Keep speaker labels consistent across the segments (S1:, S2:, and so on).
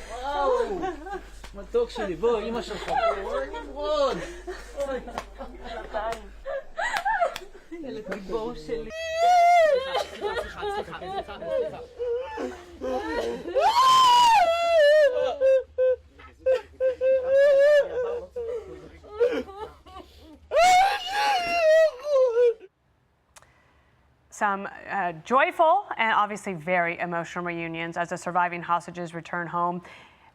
S1: וואו, מתוק שלי, בוא, אמא שלך פה, אוי נמרוד. ילד גיבור שלי. סליחה.
S2: Some joyful and obviously very emotional reunions as the surviving hostages return home.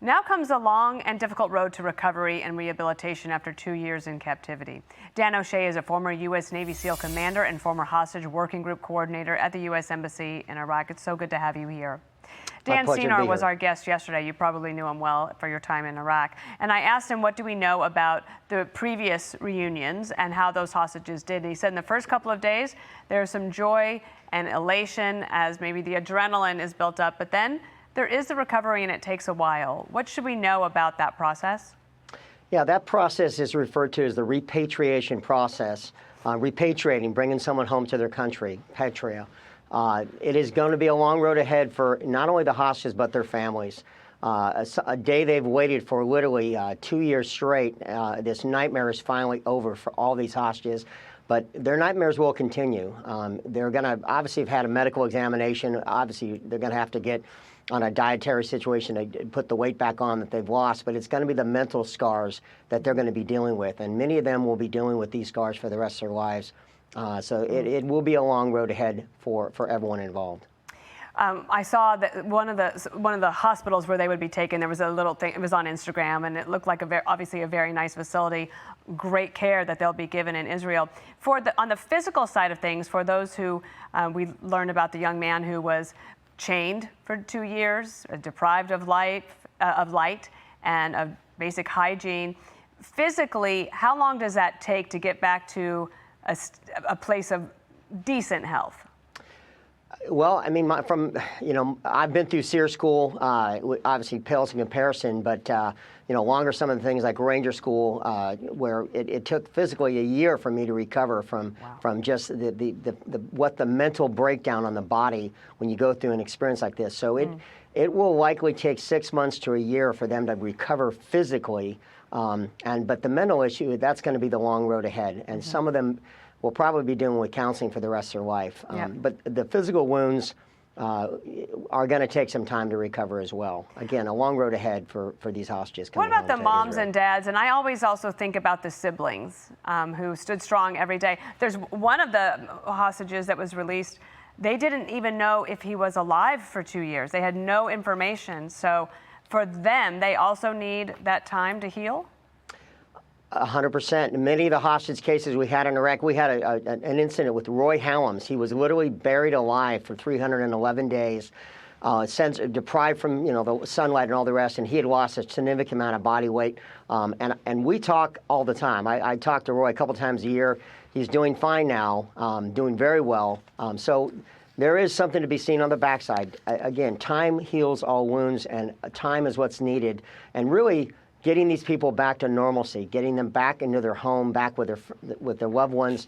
S2: Now comes a long and difficult road to recovery and rehabilitation after 2 years in captivity. Dan O'Shea is a former U.S. Navy SEAL commander and former hostage working group coordinator at the U.S. Embassy in Iraq. It's so good to have you here. Dan Senor was our guest yesterday. You probably knew him well for your time in Iraq. And I asked him, what do we know about the previous reunions and how those hostages did? And he said in the first couple of days, there's some joy and elation as maybe the adrenaline is built up. But then there is the recovery and it takes a while. What should we know about that process?
S3: Yeah, that process is referred to as the repatriation process, repatriating, bringing someone home to their country, patria. It is going to be a long road ahead for not only the hostages, but their families. A day they've waited for literally 2 years straight. This nightmare is finally over for all these hostages, but their nightmares will continue. They're going to obviously have had a medical examination. Obviously, they're going to have to get on a dietary situation to put the weight back on that they've lost, but it's going to be the mental scars that they're going to be dealing with, and many of them will be dealing with these scars for the rest of their lives. So it will be a long road ahead for everyone involved.
S2: I saw that one of the hospitals where they would be taken, there was a little thing, it was on Instagram, and it looked like obviously a very nice facility, great care that they'll be given in Israel. On the physical side of things, for those who, we learned about the young man who was chained for 2 years, deprived of light and of basic hygiene. Physically, how long does that take to get back to a place of decent health?
S3: Well, I mean, I've been through SEER school, obviously pales in comparison, but, longer some of the things like Ranger School, where it took physically a year for me to recover from just what the mental breakdown on the body when you go through an experience like this. So it will likely take 6 months to a year for them to recover physically. But the mental issue, that's going to be the long road ahead. And some of them will probably be dealing with counseling for the rest of their life. But the physical wounds are going to take some time to recover as well. Again, a long road ahead for these hostages.
S2: What about the moms and dads? And I always also think about the siblings who stood strong every day. There's one of the hostages that was released. They didn't even know if he was alive for 2 years. They had no information. So for them, they also need that time to heal?
S3: 100%. Many of the hostage cases we had in Iraq, we had an incident with Roy Hallams. He was literally buried alive for 311 days, deprived from the sunlight and all the rest, and he had lost a significant amount of body weight. And we talk all the time. I talk to Roy a couple times a year. He's doing fine now, doing very well. So there is something to be seen on the backside. Again, time heals all wounds, and time is what's needed. And really, getting these people back to normalcy, getting them back into their home, back with their loved ones.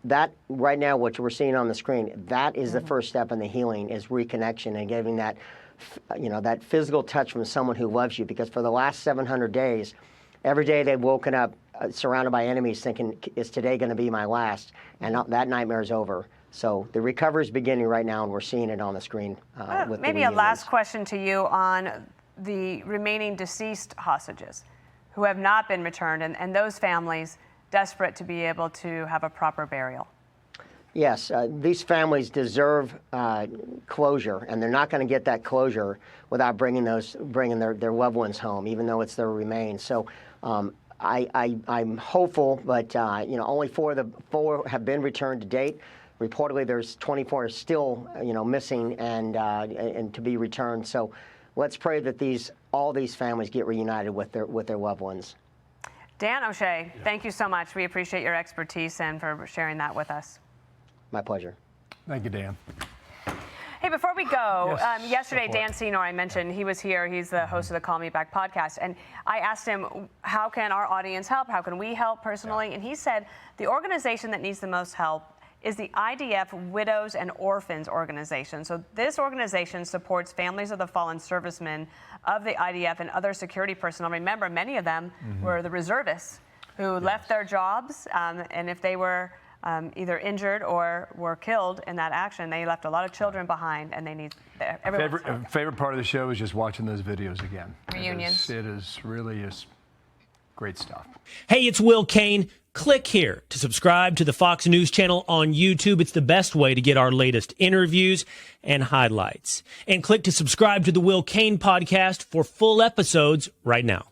S3: That right now, what we're seeing on the screen, that is the first step in the healing, is reconnection and giving that, that physical touch from someone who loves you. Because for the last 700 days, every day they've woken up surrounded by enemies, thinking, "Is today going to be my last?" And that nightmare is over. So the recovery is beginning right now, and we're seeing it on the screen.
S2: Maybe a last question to you on the remaining deceased hostages who have not been returned, and those families desperate to be able to have a proper burial.
S3: Yes, these families deserve closure, and they're not going to get that closure without bringing their loved ones home, even though it's their remains. So I'm hopeful, but only four have been returned to date. Reportedly, there's 24 still missing and to be returned. So let's pray that all these families get reunited with their loved ones.
S2: Dan O'Shea, thank you so much. We appreciate your expertise and for sharing that with us.
S3: My pleasure.
S4: Thank you, Dan.
S2: Hey, before we go,
S1: Yes,
S2: yesterday,
S1: go for it.
S2: Dan Senor, I mentioned, he was here. He's the host of the Call Me Back podcast. And I asked him, how can our audience help? How can we help personally? And he said the organization that needs the most help is the IDF Widows and Orphans organization. So this organization supports families of the fallen servicemen of the IDF and other security personnel. Remember, many of them were the reservists who left their jobs, and if they were either injured or were killed in that action, they left a lot of children behind, and they need everyone's help.
S4: Favorite part of the show is just watching those videos again.
S2: Reunions.
S4: It is really great stuff.
S5: Hey, it's Will Kane. Click here to subscribe to the Fox News channel on YouTube. It's the best way to get our latest interviews and highlights. And click to subscribe to the Will Kane podcast for full episodes right now.